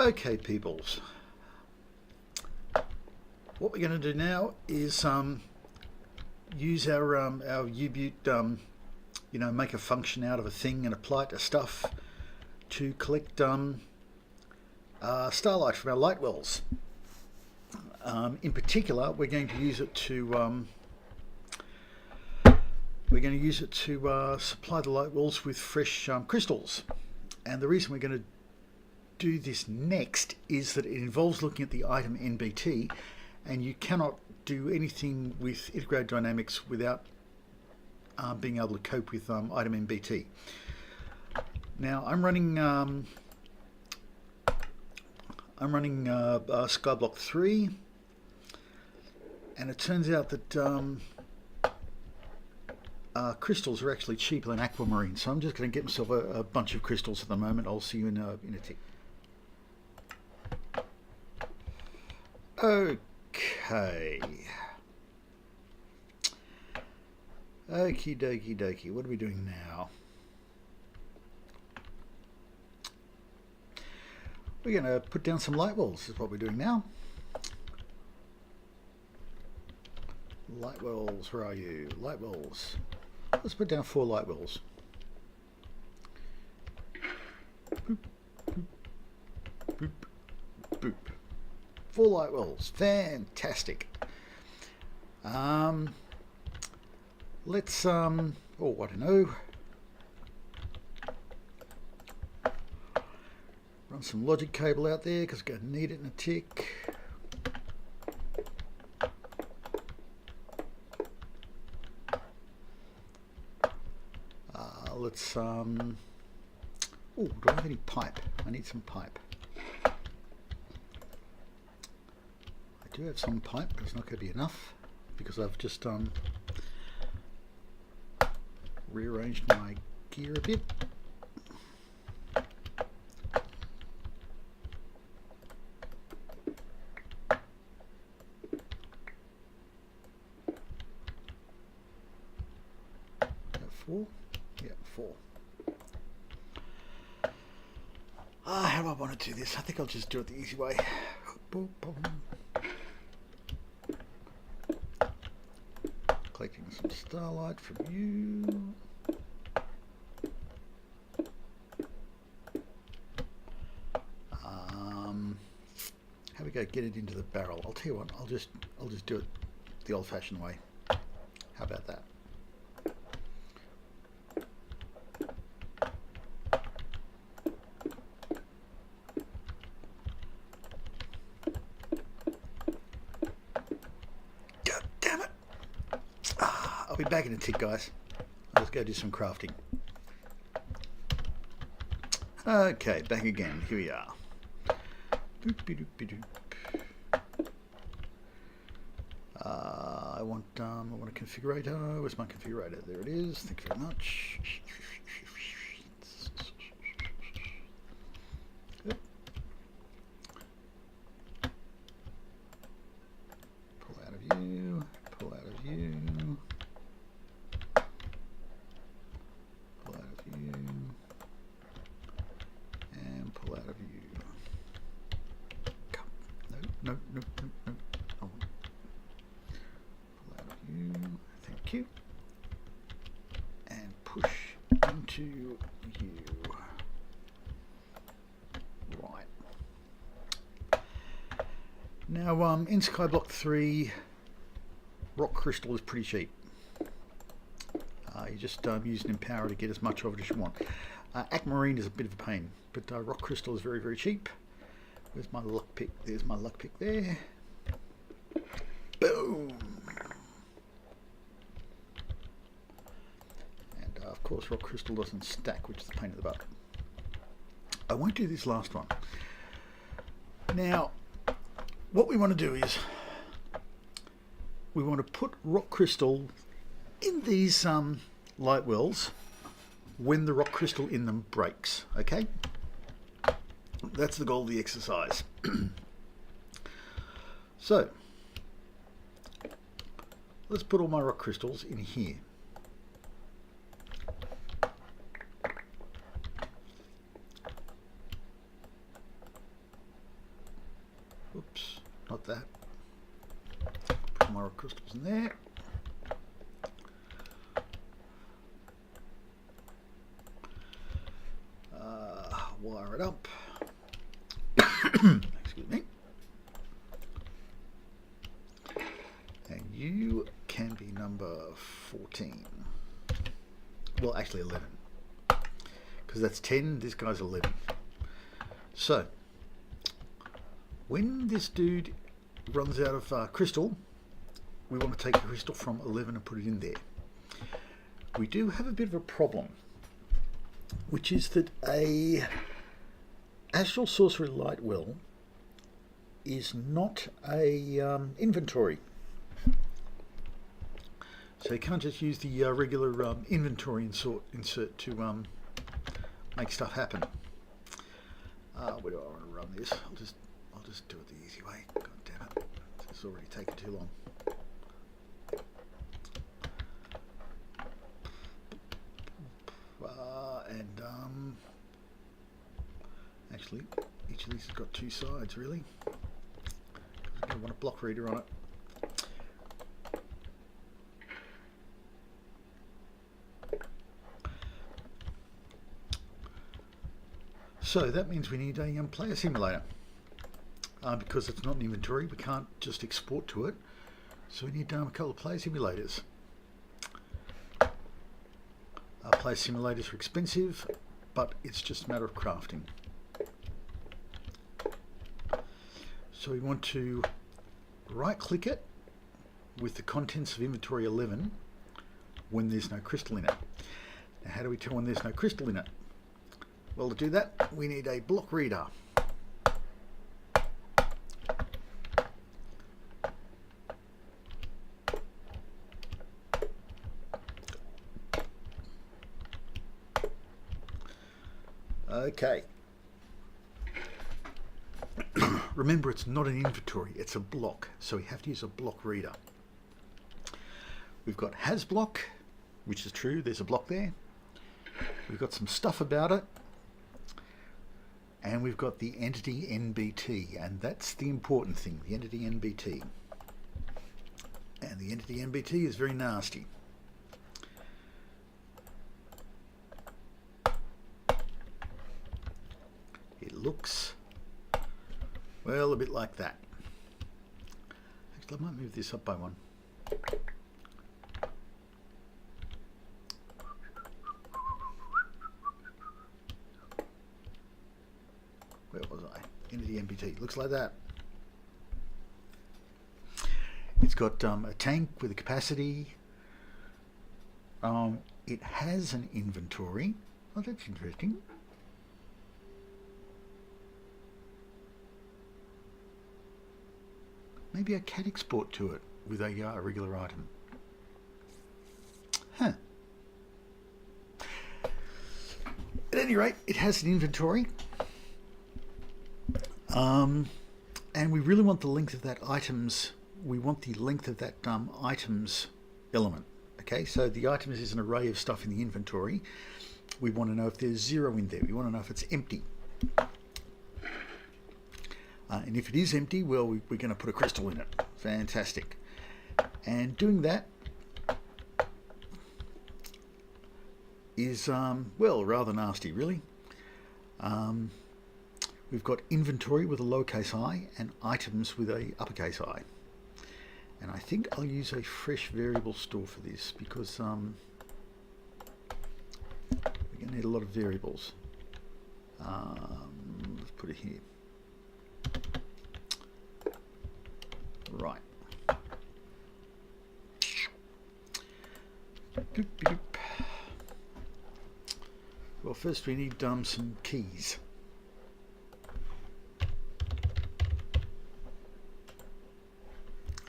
Okay, peoples. What we're going to do now is use our U-Butte, make a function out of a thing and apply it to stuff to collect starlight from our Lightwells. In particular, we're going to use it to supply the Lightwells with fresh crystals. And the reason we're going to do this next is that it involves looking at the item NBT, and you cannot do anything with Integrated Dynamics without being able to cope with item NBT. Now I'm running Skyblock 3, and it turns out that crystals are actually cheaper than aquamarine, so I'm just going to get myself a bunch of crystals at the moment. I'll see you in a tick. Okay. Okie dokie dokie. What are we doing now? We're going to put down some Lightwells, is what we're doing now. Lightwells, where are you? Lightwells. Let's put down 4 Lightwells. Boop, boop, boop, boop. 4 Lightwells. Fantastic. Let's oh, I don't know. Run some logic cable out there because we're going to need it in a tick. Let's oh, do I have any pipe? I need some pipe. I do have some pipe, but it's not going to be enough because I've just rearranged my gear a bit. Got 4? Yeah, 4. How do I want to do this? I think I'll just do it the easy way. Collecting some starlight from you. How we go get it into the barrel? I'll tell you what. I'll just do it the old-fashioned way. How about that? God damn it! I'll be back in a tick, guys. I'll just go do some crafting. Okay, back again. Here we are. I want a configurator. Where's my configurator? There it is. Thank you very much. Yep. Pull out of you. Pull out of you. Pull out of you. And pull out of you. No. Oh. Pull out of you. Thank you. And push into you. Right. Now, in Skyblock 3, rock crystal is pretty cheap. You just use an empower to get as much of it as you want. Aquamarine is a bit of a pain, but rock crystal is very, very cheap. Where's my luck pick? There's my luck pick there. Boom! And of course rock crystal doesn't stack, which is the pain in the butt. I won't do this last one. Now, what we want to do is we want to put rock crystal in these Lightwells when the rock crystal in them breaks, okay? That's the goal of the exercise. So, let's put all my rock crystals in here. Oops, not that. Put my rock crystals in there. Wire it up. Excuse me. And you can be number 14. Well, actually 11. Because that's 10, this guy's 11. So, when this dude runs out of crystal, we want to take a crystal from 11 and put it in there. We do have a bit of a problem, which is that a Astral Sorcery Lightwell is not a inventory. So you can't just use the regular inventory insert to make stuff happen. Where do I want to run this? I'll just do it the easy way. God damn it! It's already taken too long. Actually, each of these has got two sides, really. I want a block reader on it. So that means we need a player simulator. Because it's not an inventory, we can't just export to it. So we need a couple of player simulators. Player simulators are expensive, but it's just a matter of crafting. So we want to right click it with the contents of inventory 11 when there's no crystal in it. Now how do we tell when there's no crystal in it? Well, to do that we need a block reader. Okay. Remember, it's not an inventory, it's a block, so we have to use a block reader. We've got has block, which is true, there's a block there. We've got some stuff about it, and we've got the entity NBT, and that's the important thing, the entity NBT. And the entity NBT is very nasty. It looks, well, a bit like that. Actually, I might move this up by one. Where was I? Entity NBT. Looks like that. It's got a tank with a capacity. It has an inventory. Oh, that's interesting. Maybe I can export to it with a regular item. Huh. At any rate, it has an inventory. And we really want the length of that items. We want the length of that items element. Okay, so the items is an array of stuff in the inventory. We want to know if there's 0 in there. We want to know if it's empty. And if it is empty, well, we're going to put a crystal in it. Fantastic. And doing that is, well, rather nasty, really. We've got inventory with a lowercase I and items with a uppercase I. And I think I'll use a fresh variable store for this because we're going to need a lot of variables. Let's put it here. Right. Doop, doop. Well, first we need some keys.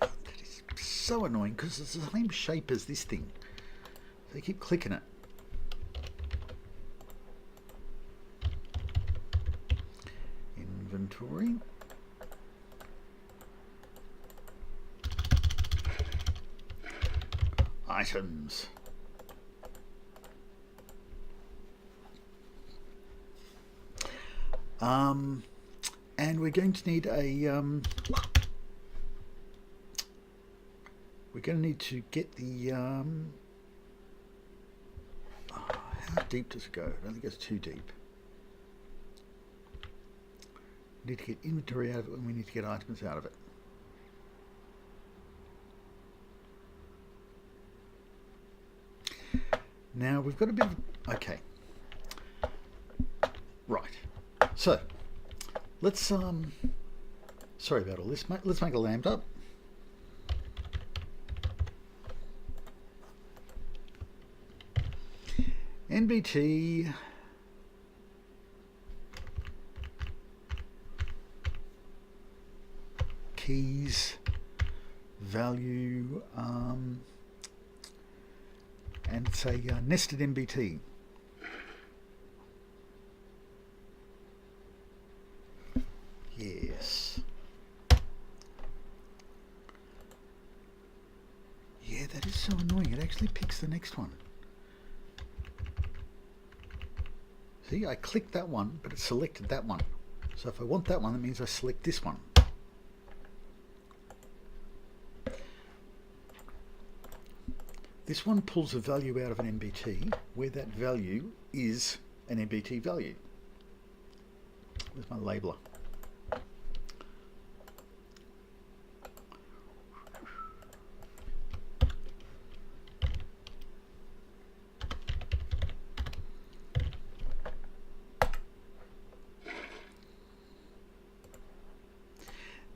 That is so annoying because it's the same shape as this thing. So I keep clicking it. Inventory. Items. And we're going to need a we're going to need to get the how deep does it go? I don't think it's too deep. We need to get inventory out of it, and we need to get items out of it. Now we've got a bit of, okay, right, so let's sorry about all this, let's make a lambda. NBT keys value, and it's a nested NBT. Yes. Yeah, that is so annoying. It actually picks the next one. See, I clicked that one, but it selected that one. So if I want that one, that means I select this one. This one pulls a value out of an NBT where that value is an NBT value. Where's my labeler?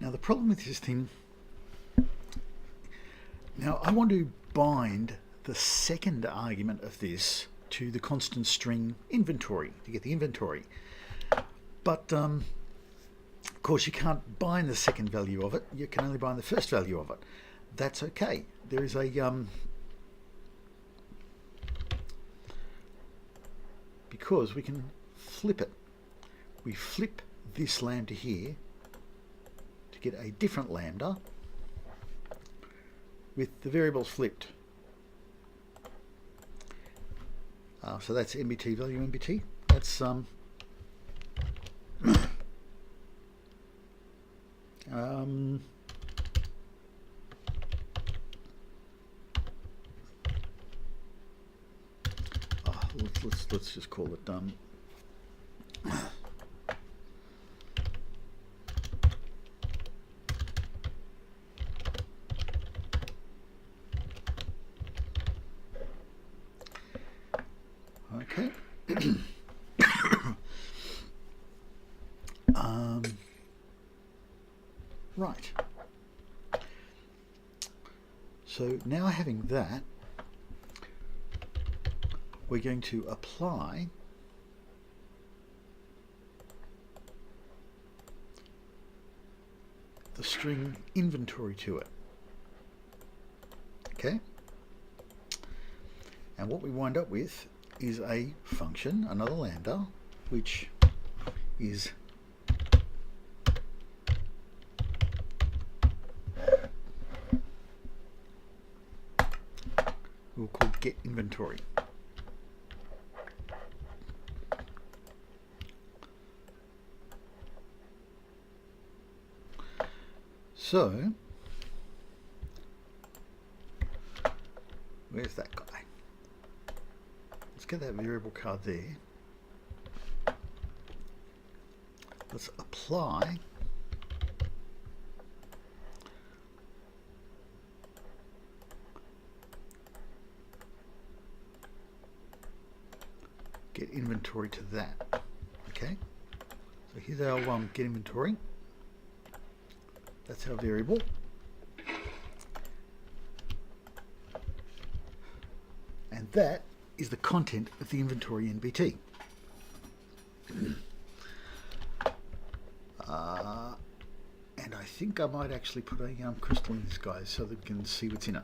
Now the problem with this thing, now I want to bind the second argument of this to the constant string inventory to get the inventory, but of course you can't bind the second value of it, you can only bind the first value of it. That's okay. There is a because we can flip it. We flip this lambda here to get a different lambda with the variables flipped. So that's NBT value NBT. That's let's just call it okay. Right. So now having that, we're going to apply the string inventory to it. Okay? And what we wind up with is a function, another lambda, which is we'll call get inventory. So where's that guy? Let's get that variable card there. Let's apply get inventory to that. Okay, so here's our get inventory. That's our variable. And that is the content of the inventory NBT. And I think I might actually put a crystal in this guy so that we can see what's in it.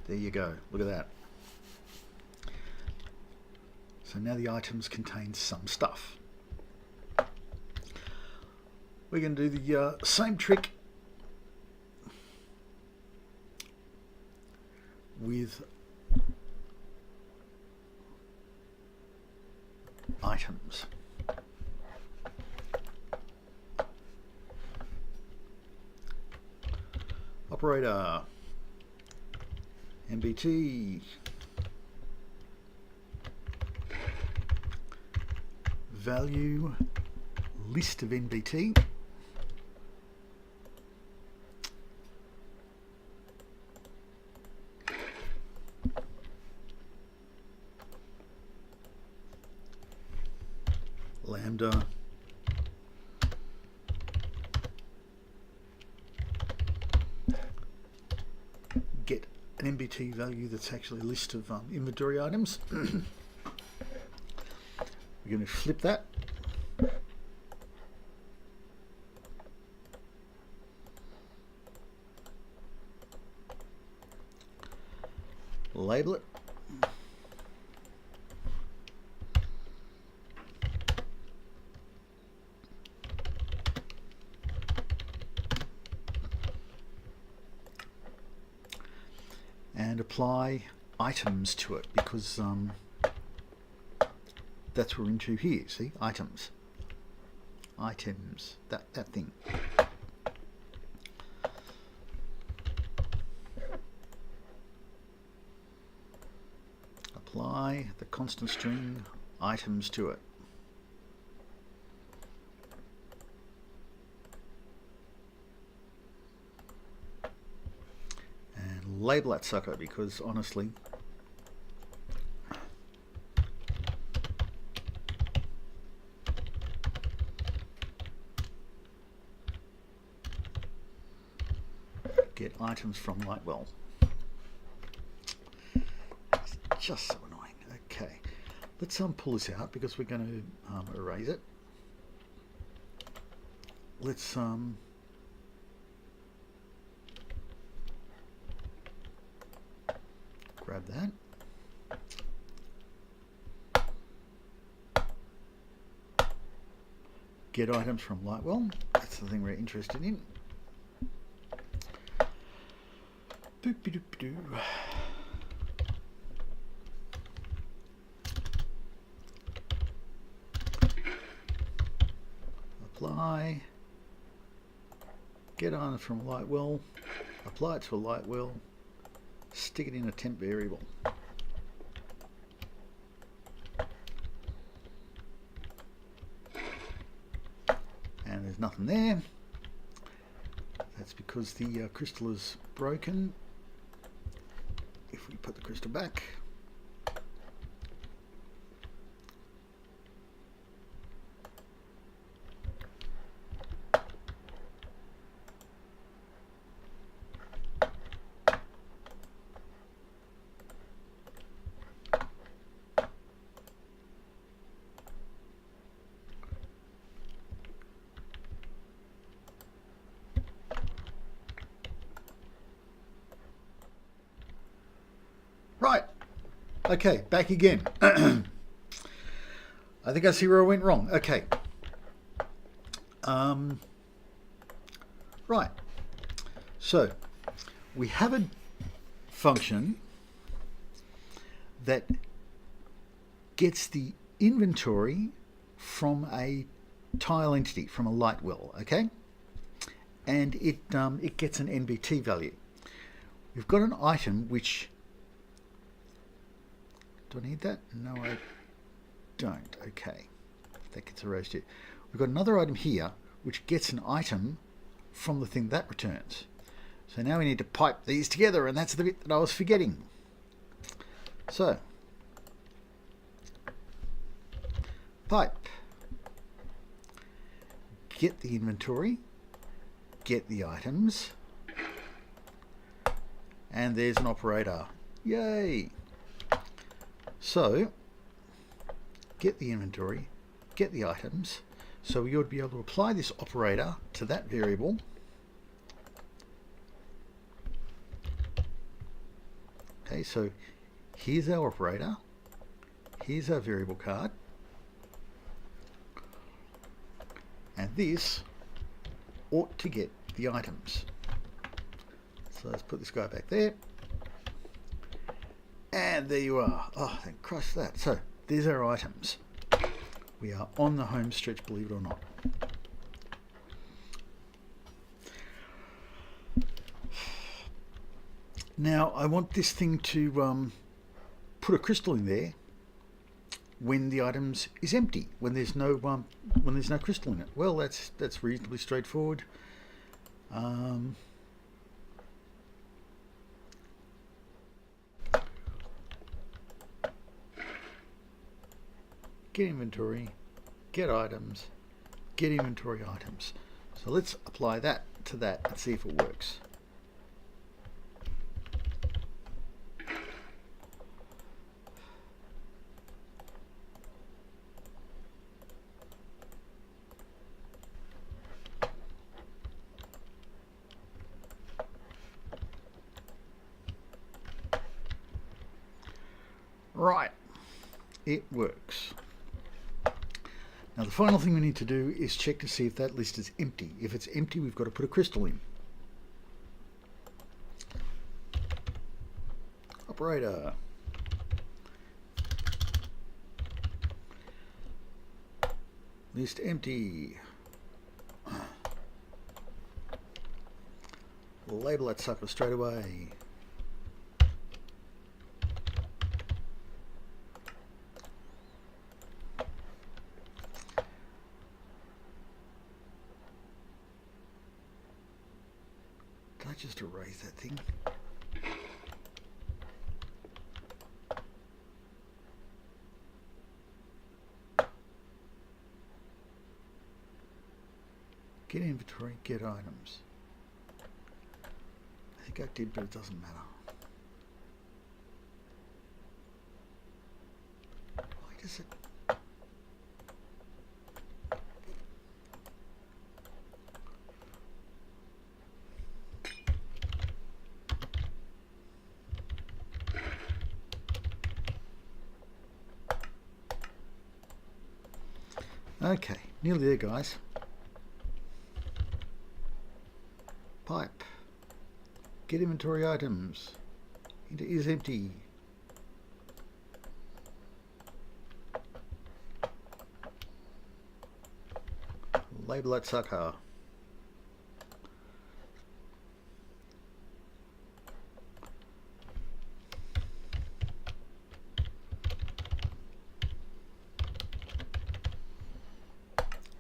There you go, look at that. So now the items contain some stuff. We're going to do the same trick with items. Operator, MBT, value, list of NBT, lambda, get an NBT value that's actually a list of inventory items. We're going to flip that. Label it. And apply items to it, because that's what we're into here. See, items, that thing. Apply the constant string items to it. Label that sucker, because honestly, get items from Lightwell. It's just so annoying. Okay, let's pull this out, because we're going to erase it. Let's grab that. Get items from Lightwell. That's the thing we're interested in. Boop-a-doop-a-doo. Apply. Get items from Lightwell. Apply it to a Lightwell. Stick it in a temp variable. And there's nothing there. That's because the crystal is broken. If we put the crystal back, right, okay, back again. I think I see where I went wrong. Okay. Right. So, we have a function that gets the inventory from a tile entity, from a Lightwell, okay? And it gets an NBT value. We've got an item which... Do I need that? No, I don't. Okay. That gets erased here. We've got another item here which gets an item from the thing that returns. So now we need to pipe these together, and that's the bit that I was forgetting. So, pipe. Get the inventory. Get the items. And there's an operator. Yay! So, get the inventory, get the items. So you would be able to apply this operator to that variable. Okay, so here's our operator. Here's our variable card. And this ought to get the items. So let's put this guy back there. And there you are. Oh, thank Christ that. So, there's our items. We are on the home stretch, believe it or not. Now I want this thing to put a crystal in there when the item is empty, when there's no crystal in it. Well, that's reasonably straightforward. Get inventory, get items, get inventory items. So let's apply that to that and see if it works. Right, it works. Now the final thing we need to do is check to see if that list is empty. If it's empty, we've got to put a crystal in. Operator. List empty. Label that sucker straight away. Did I just erase that thing? Get inventory, get items. I think I did, but it doesn't matter. Why does it? Okay, nearly there, guys. Pipe. Get inventory items. It is empty. Label that sucker.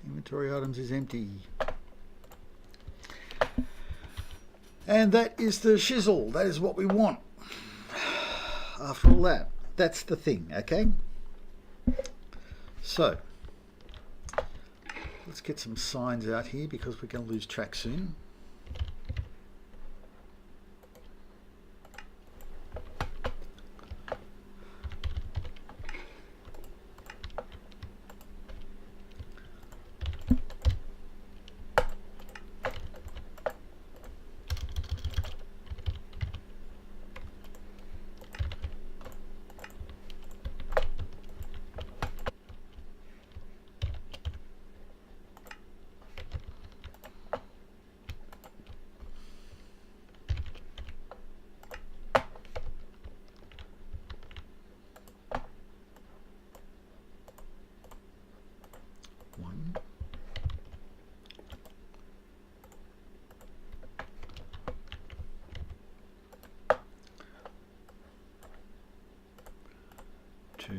Inventory items is empty. And that is the shizzle. That is what we want. After all that, that's the thing, okay? So, let's get some signs out here because we're going to lose track soon. One. Two.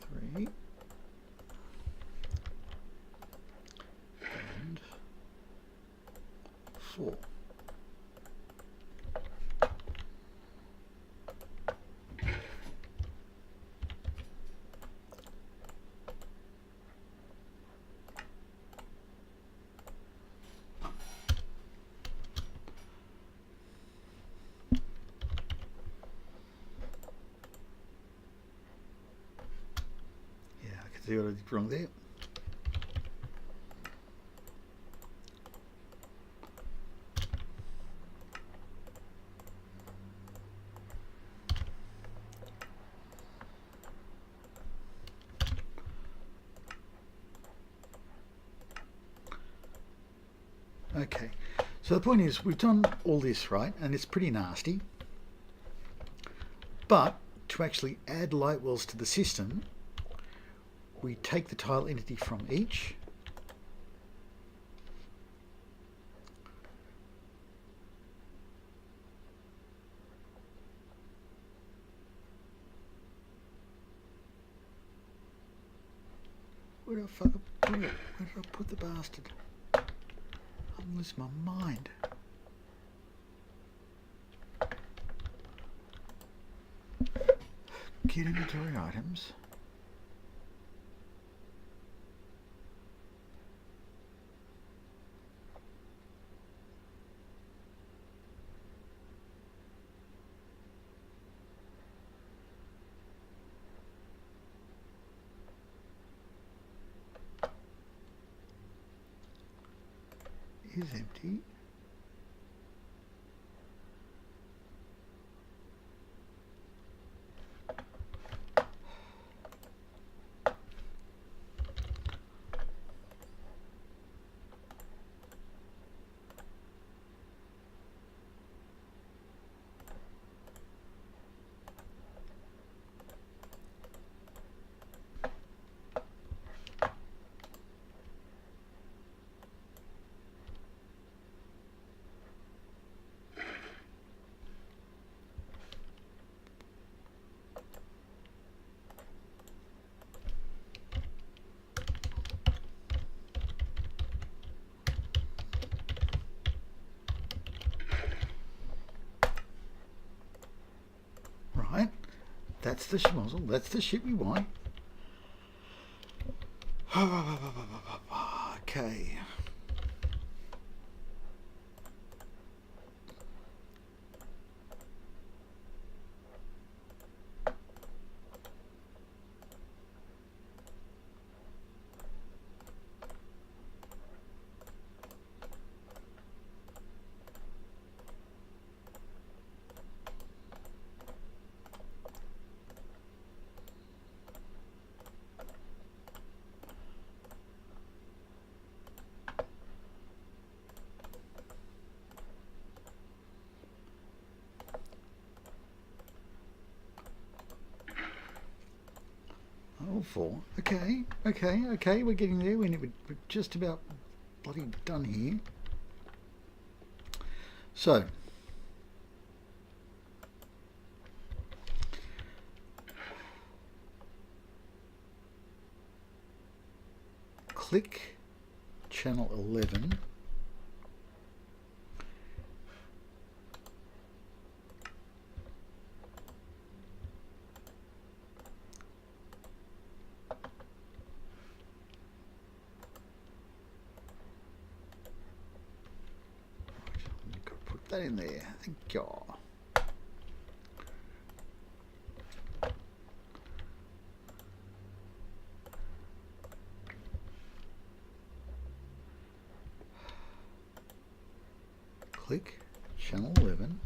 Three. And 4. See what I did wrong there? Okay, So the point is, we've done all this, right? And it's pretty nasty. But to actually add Lightwells to the system, we take the tile entity from each, where did I put it? Where did I put the bastard? I'm losing my mind. Get inventory items. Is empty. Right, that's the schmozzle, that's the shit we want. Okay. Oh, 4. Okay, we're getting there. We're just about bloody done here. So, click channel 11. That in there. Thank you. Click channel 11.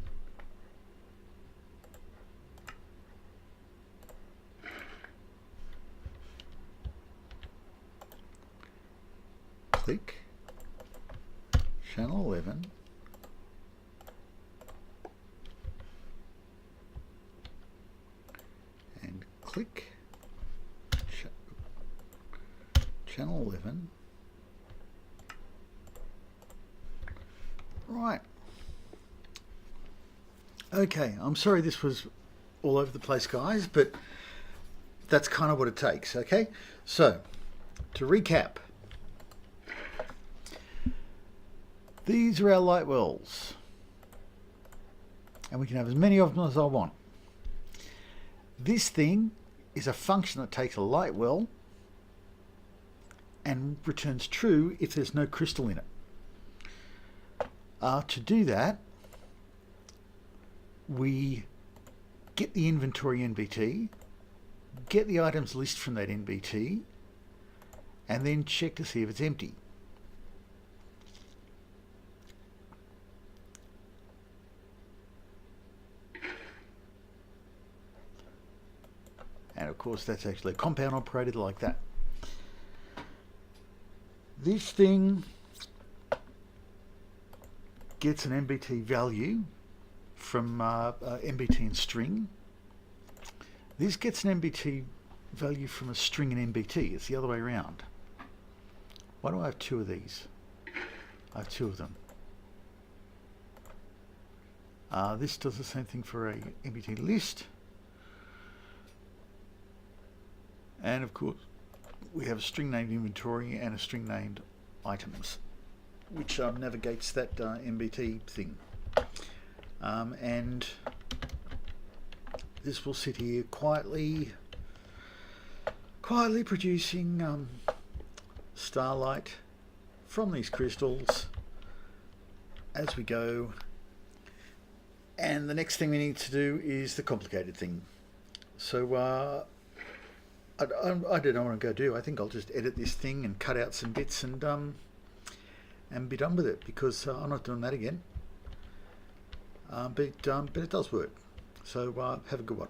Click channel 11. Click channel 11. Right. Okay, I'm sorry this was all over the place, guys, but that's kind of what it takes, okay? So, to recap, these are our Lightwells, and we can have as many of them as I want. This thing is a function that takes a Lightwell and returns true if there's no crystal in it. To do that, we get the inventory NBT, get the items list from that NBT, and then check to see if it's empty. And of course that's actually a compound operated like that. This thing gets an MBT value from MBT and string. This gets an MBT value from a string and MBT. It's the other way around. Why do I have two of these? I have two of them. This does the same thing for a MBT list. And of course, we have a string named inventory and a string named items, which navigates that MBT thing. And this will sit here quietly producing starlight from these crystals as we go. And the next thing we need to do is the complicated thing. So I don't know what I'm going to do. I think I'll just edit this thing and cut out some bits and be done with it, because I'm not doing that again. But it does work. So have a good one.